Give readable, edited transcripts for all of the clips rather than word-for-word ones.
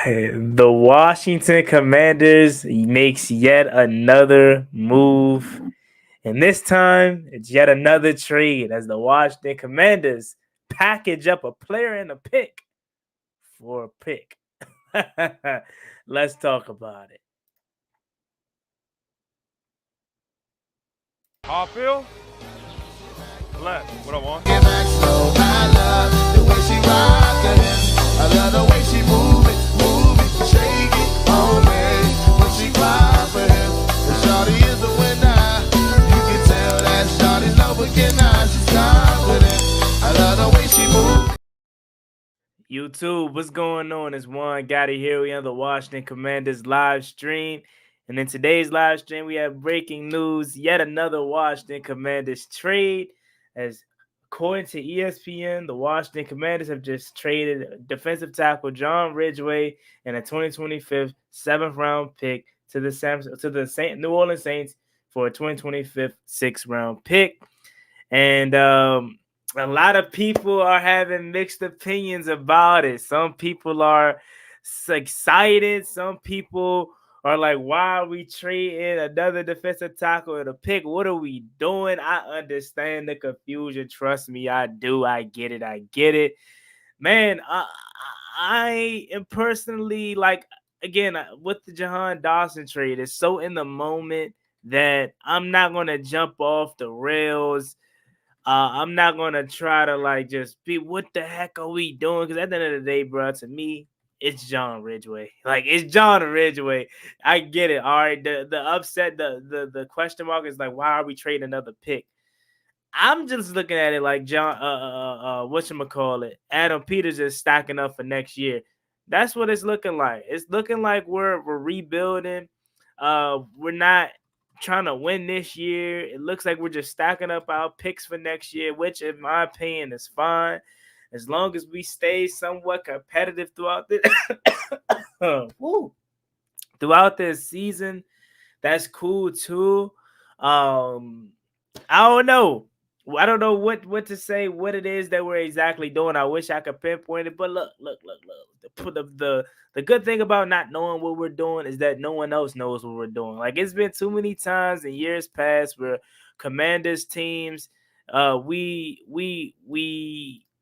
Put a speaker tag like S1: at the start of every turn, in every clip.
S1: The Washington Commanders makes yet another move. And this time, it's yet another trade as the Washington Commanders package up a player and a pick for a pick. Let's talk about it.
S2: Harfield? Left. What I want?
S3: Get back slow. I love the way she rock it. I love the way she move it, shake it on me. When she cry for him, and shawty is the winner. You can tell that shawty's no beginner. She's confident. I love the way she move.
S1: YouTube, what's going on? It's Juan Gotti here. We on the Washington Commanders live stream. And in today's live stream, we have breaking news. Yet another Washington Commanders trade. As according to ESPN, the Washington Commanders have just traded defensive tackle John Ridgeway and a 2025 7th-round pick to the New Orleans Saints for a 2025 6th-round pick. And a lot of people are having mixed opinions about it. Some people are excited. Some people are like, why are we trading another defensive tackle at a pick? What are we doing? I understand the confusion. Trust me, I do. I get it. Man, I am personally like, again, with the Jahan Dawson trade, it's so in the moment that I'm not going to jump off the rails. I'm not going to try to like just be, what the heck are we doing? Because at the end of the day, bro, to me, it's John Ridgeway. Like, it's John Ridgeway. I get it. All right. The upset, the question mark is like, why are we trading another pick? I'm just looking at it like whatchamacallit, Adam Peters is stacking up for next year. That's what it's looking like. It's looking like we're rebuilding. We're not trying to win this year. It looks like we're just stacking up our picks for next year, which in my opinion is fine. As long as we stay somewhat competitive throughout this throughout this season, that's cool too. I don't know. I don't know what to say, what it is that we're exactly doing. I wish I could pinpoint it, but look. The good thing about not knowing what we're doing is that no one else knows what we're doing. Like, it's been too many times in years past where Commanders teams, we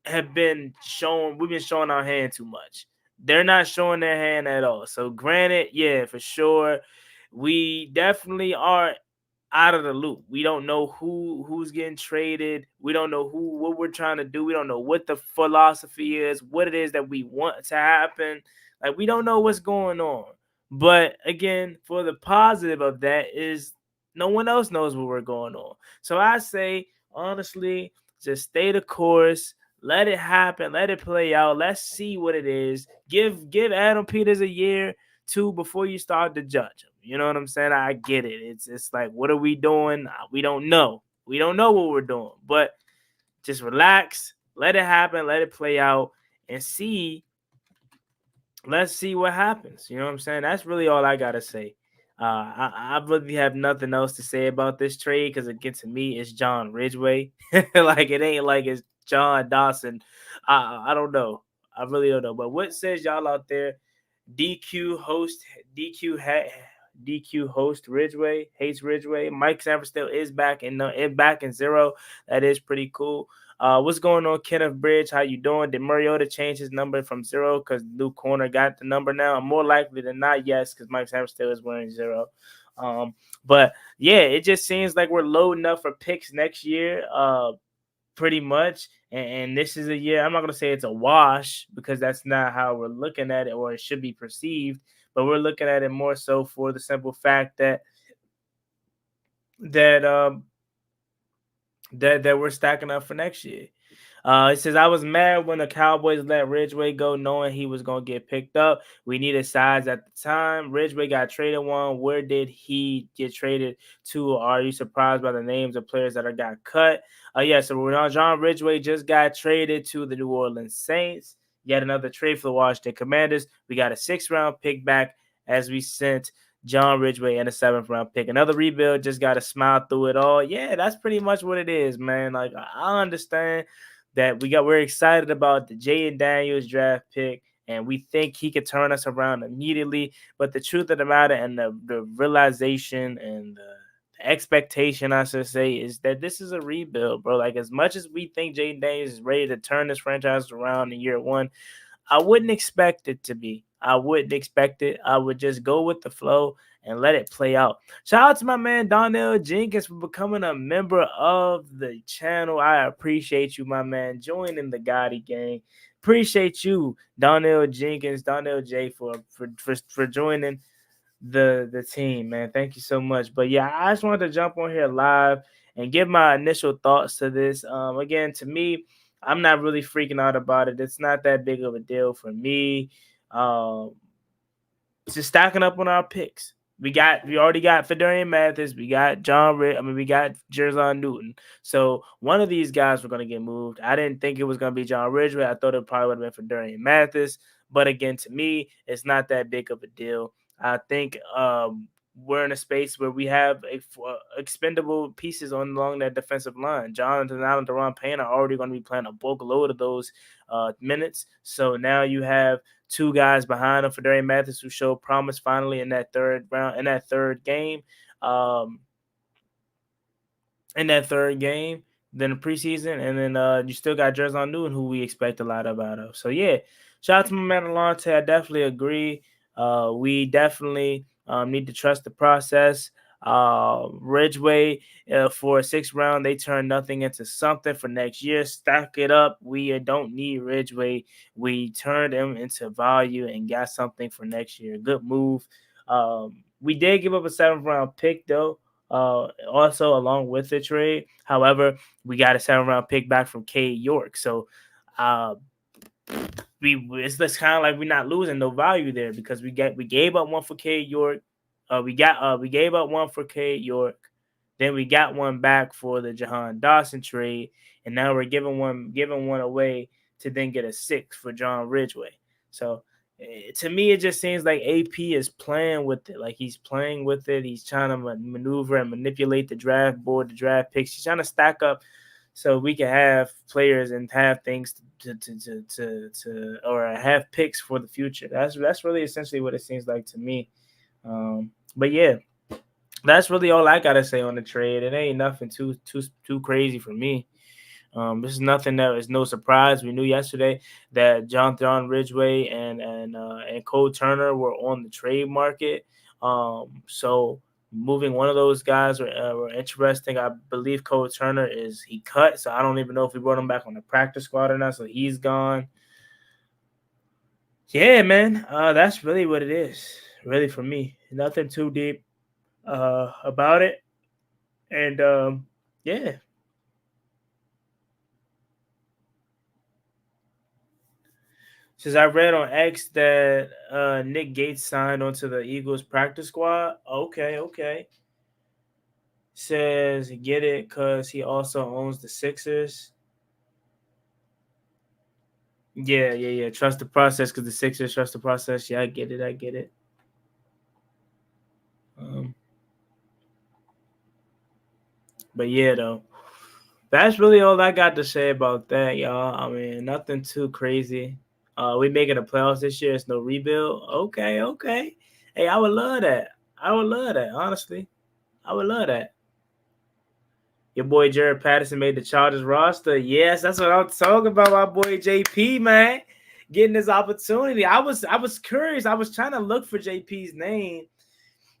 S1: have been showing, we've been showing our hand too much. They're not showing their hand at all. So granted, yeah, for sure, we definitely are out of the loop. We don't know who's getting traded. We don't know what we're trying to do. We don't know what the philosophy is, what it is that we want to happen. Like, we don't know what's going on. But again, for the positive of that is no one else knows what we're going on. So I say, honestly, just stay the course. Let it happen. Let it play out. Let's see what it is. Give Adam Peters a year, two, before you start to judge him. You know what I'm saying? I get it. It's like, what are we doing? We don't know. We don't know what we're doing. But just relax. Let it happen. Let it play out and see. Let's see what happens. You know what I'm saying? That's really all I got to say. I really have nothing else to say about this trade because, again, to me, it's John Ridgeway. Like, it ain't like it's John Dawson. I don't know. I really don't know. But what says y'all out there? DQ host Ridgeway hates Ridgeway. Mike Sanford still is back in zero. That is pretty cool. What's going on, Kenneth Bridge? How you doing? Did Mariota change his number from 0 because new corner got the number now? More likely than not, yes, because Mike Sanford still is wearing 0. But yeah, it just seems like we're loading up for picks next year. Pretty much. And this is a year, I'm not going to say it's a wash because that's not how we're looking at it or it should be perceived, but we're looking at it more so for the simple fact that we're stacking up for next year. It says, I was mad when the Cowboys let Ridgeway go knowing he was going to get picked up. We needed size at the time. Ridgeway got traded one. Where did he get traded to? Are you surprised by the names of players that got cut? Yeah, so John Ridgeway just got traded to the New Orleans Saints. Yet another trade for the Washington Commanders. We got a 6th-round pick back as we sent John Ridgeway and a 7th-round pick. Another rebuild, just got to smile through it all. Yeah, that's pretty much what it is, man. Like, I understand that we're excited about the Jaden Daniels draft pick, and we think he could turn us around immediately. But the truth of the matter, and the realization and the expectation, I should say, is that this is a rebuild, bro. Like, as much as we think Jaden Daniels is ready to turn this franchise around in year one, I wouldn't expect it to be. I wouldn't expect it. I would just go with the flow and let it play out. Shout out to my man Donnell Jenkins for becoming a member of the channel. I appreciate you, my man, joining the Gotti Gang. Appreciate you, Donnell Jenkins, Donnell J, for joining the team, man. Thank you so much. But yeah, I just wanted to jump on here live and give my initial thoughts to this. Again, to me, I'm not really freaking out about it. It's not that big of a deal for me. Um, just stacking up on our picks. We already got Fedarian Mathis. We got we got Jerzon Newton. So one of these guys were gonna get moved. I didn't think it was gonna be John Ridgeway. I thought it probably would have been Fedarian Mathis. But again, to me, it's not that big of a deal. I think we're in a space where we have expendable pieces along that defensive line. Jonathan Allen and Deron Payne are already going to be playing a bulk load of those minutes. So now you have two guys behind him, Fedarian Mathis, who showed promise finally in that third game. In that third game, then the preseason, and then you still got Jerzon Newton, who we expect a lot out of. So yeah, shout out to my man Alonte. I definitely agree. We definitely need to trust the process. Ridgeway for a 6th round, they turned nothing into something for next year. Stack it up. We don't need Ridgeway. We turned him into value and got something for next year. Good move. We did give up a 7th round pick though. Also along with the trade. However, we got a 7th round pick back from Cade York. So it's just kind of like we're not losing no value there, because we gave up one for Cade York. We gave up one for Cade York. Then we got one back for the Jahan Dawson trade, and now we're giving one away to then get a 6 for John Ridgeway. So to me, it just seems like AP is playing with it. Like, he's playing with it. He's trying to maneuver and manipulate the draft board, the draft picks. He's trying to stack up so we can have players and have things to or have picks for the future. That's really essentially what it seems like to me. But yeah, that's really all I gotta say on the trade. It ain't nothing too crazy for me. This is nothing that is no surprise. We knew yesterday that John Ridgeway and Cole Turner were on the trade market. So moving one of those guys were interesting. I believe Cole Turner he cut, so I don't even know if we brought him back on the practice squad or not. So he's gone. Yeah, man, that's really what it is. Really, for me, nothing too deep about it, and yeah. Since I read on X that Nick Gates signed onto the Eagles practice squad. Okay. Says get it because he also owns the Sixers. Yeah. Trust the process because the Sixers trust the process. Yeah, I get it. But yeah, though. That's really all I got to say about that, y'all. I mean, nothing too crazy. We making the playoffs this year. It's no rebuild. Okay. Hey, I would love that. Honestly. I would love that. Your boy Jared Patterson made the Chargers roster. Yes, that's what I'm talking about. My boy JP, man, getting this opportunity. I was curious. I was trying to look for JP's name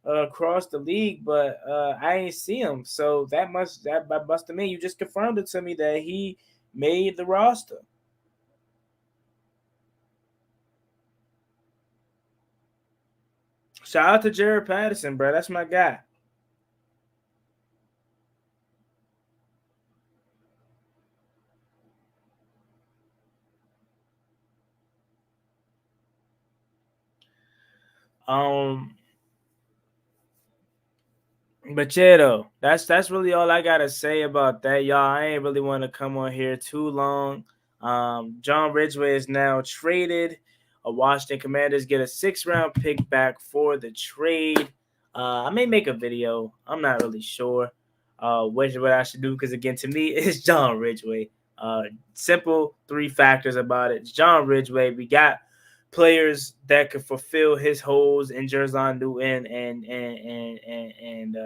S1: across the league, but I ain't see him. So that must have mean you just confirmed it to me that he made the roster. Shout out to Jared Patterson, bro. That's my guy. But yeah, though, that's really all I gotta say about that, y'all. I ain't really want to come on here too long. John Ridgeway is now traded. Washington Commanders get a 6th round pick back for the trade. I may make a video. I'm not really sure what I should do, because again, to me, it's John Ridgeway. Simple 3 factors about it. It's John Ridgeway. We got players that could fulfill his holes in Jerzon Newton and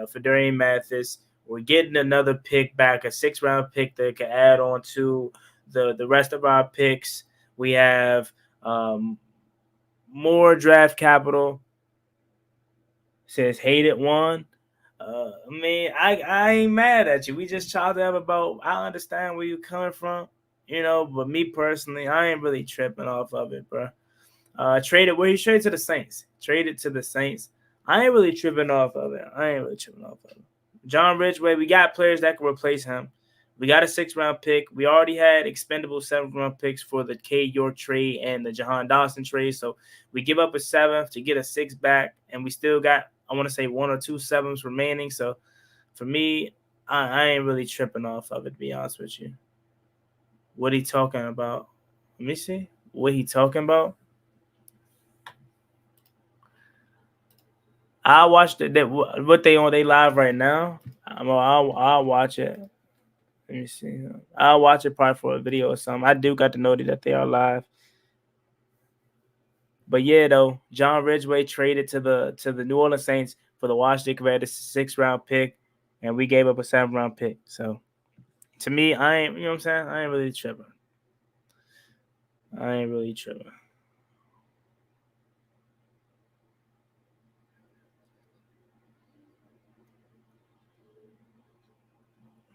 S1: Federian Mathis. We're getting another pick back, a 6th-round pick that can add on to the rest of our picks. We have more draft capital. Says hate it one. I mean, I ain't mad at you. We just chopped up about. I understand where you're coming from, but me personally, I ain't really tripping off of it, bro. Traded where he traded to the Saints. Traded to the Saints. I ain't really tripping off of it. John Ridgeway, we got players that can replace him. We got a 6th-round pick. We already had expendable 7th-round picks for the K. York trade and the Jahan Dawson trade. So we give up a 7th to get a 6th back, and we still got, I want to say, 1 or 2 7s remaining. So for me, I ain't really tripping off of it, to be honest with you. What he talking about? Let me see. What he talking about? I watched what they on. They live right now. I'll watch it. Let me see. I'll watch it probably for a video or something. I do got to know that they are live. But yeah, though, John Ridgeway traded to the New Orleans Saints for the Washington Commanders 6th-round pick, and we gave up a 7th-round pick. So to me, I ain't, you know what I'm saying? I ain't really tripping.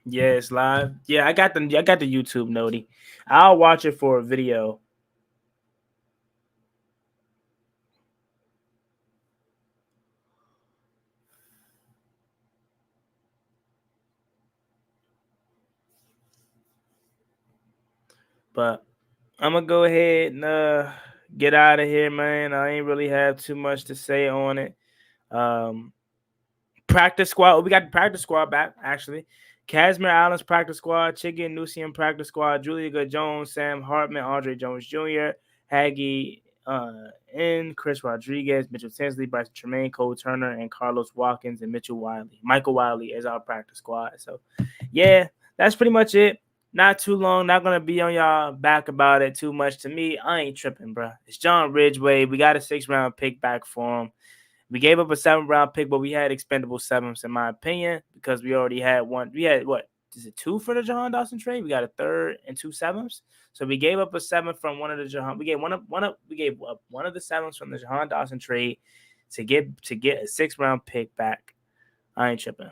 S1: Yeah, it's live. Yeah, I got the YouTube noti. I'll watch it for a video. But I'm gonna go ahead and get out of here, man. I ain't really have too much to say on it. Practice squad. We got the practice squad back, actually. Casimir Allen's practice squad, Chicken Newsium practice squad, Julia Good-Jones, Sam Hartman, Andre Jones Jr., Haggy, Chris Rodriguez, Mitchell Tinsley, Bryce Tremaine, Cole Turner, and Carlos Watkins, and Michael Wiley is our practice squad. So, yeah, that's pretty much it. Not too long. Not going to be on y'all back about it too much. To me, I ain't tripping, bro. It's John Ridgeway. We got a 6th-round pick back for him. We gave up a 7th-round pick, but we had expendable 7s, in my opinion, because we already had one. We had, what, is it 2 for the Jahan Dawson trade? We got a 3rd and 2 7s. So we gave up a 7th from one of the Jahan. We gave one of the 7s from the Jahan Dawson trade to get a 6th-round pick back. I ain't tripping.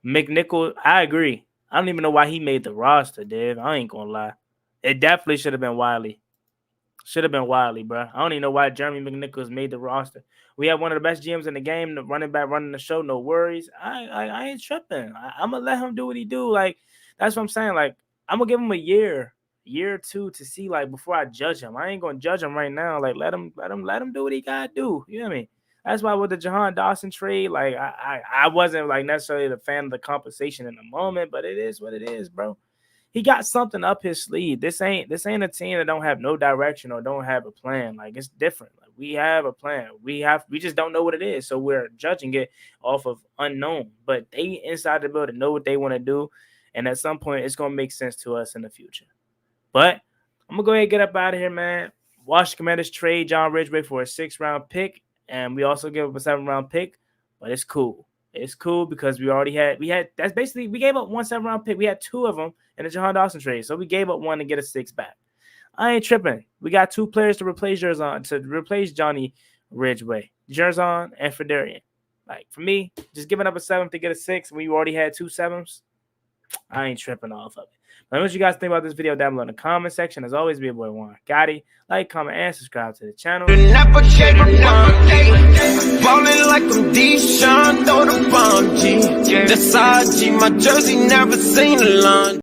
S1: McNichol, I agree. I don't even know why he made the roster, Dave. I ain't gonna lie. It definitely should have been Wiley. Bro. I don't even know why Jeremy McNichols made the roster. We have one of the best GMs in the game, the running back running the show, no worries. I ain't tripping. I'm going to let him do what he do. Like, that's what I'm saying. Like, I'm going to give him a year or two to see, like, before I judge him. I ain't going to judge him right now. Like, let him do what he got to do. You know what I mean? That's why with the Jahan Dawson trade, like, I wasn't, like, necessarily the fan of the compensation in the moment, but it is what it is, bro. He got something up his sleeve. This ain't a team that don't have no direction or don't have a plan. Like, it's different. Like, we have a plan. We just don't know what it is. So we're judging it off of unknown. But they inside the building know what they want to do. And at some point, it's gonna make sense to us in the future. But I'm gonna go ahead and get up out of here, man. Washington Commanders trade John Ridgeway for a 6th-round pick. And we also give up a 7th-round pick. But it's cool. It's cool because we that's basically, we gave up 1 7th-round pick. We had 2 of them in the Jahan Dawson trade. So we gave up 1 to get a 6 back. I ain't tripping. We got 2 players to replace Johnny Ridgeway, Jerzon and Federian. Like, for me, just giving up a 7th to get a 6 when you already had 2 7s, I ain't tripping off of it. Let me know what you guys think about this video down below in the comment section. As always, be a boy Juan Gotti. Like, comment, and subscribe to the channel.
S3: Ballin' like I'm Deshaun, throw the bomb, G. That's IG, my jersey never seen a lawn.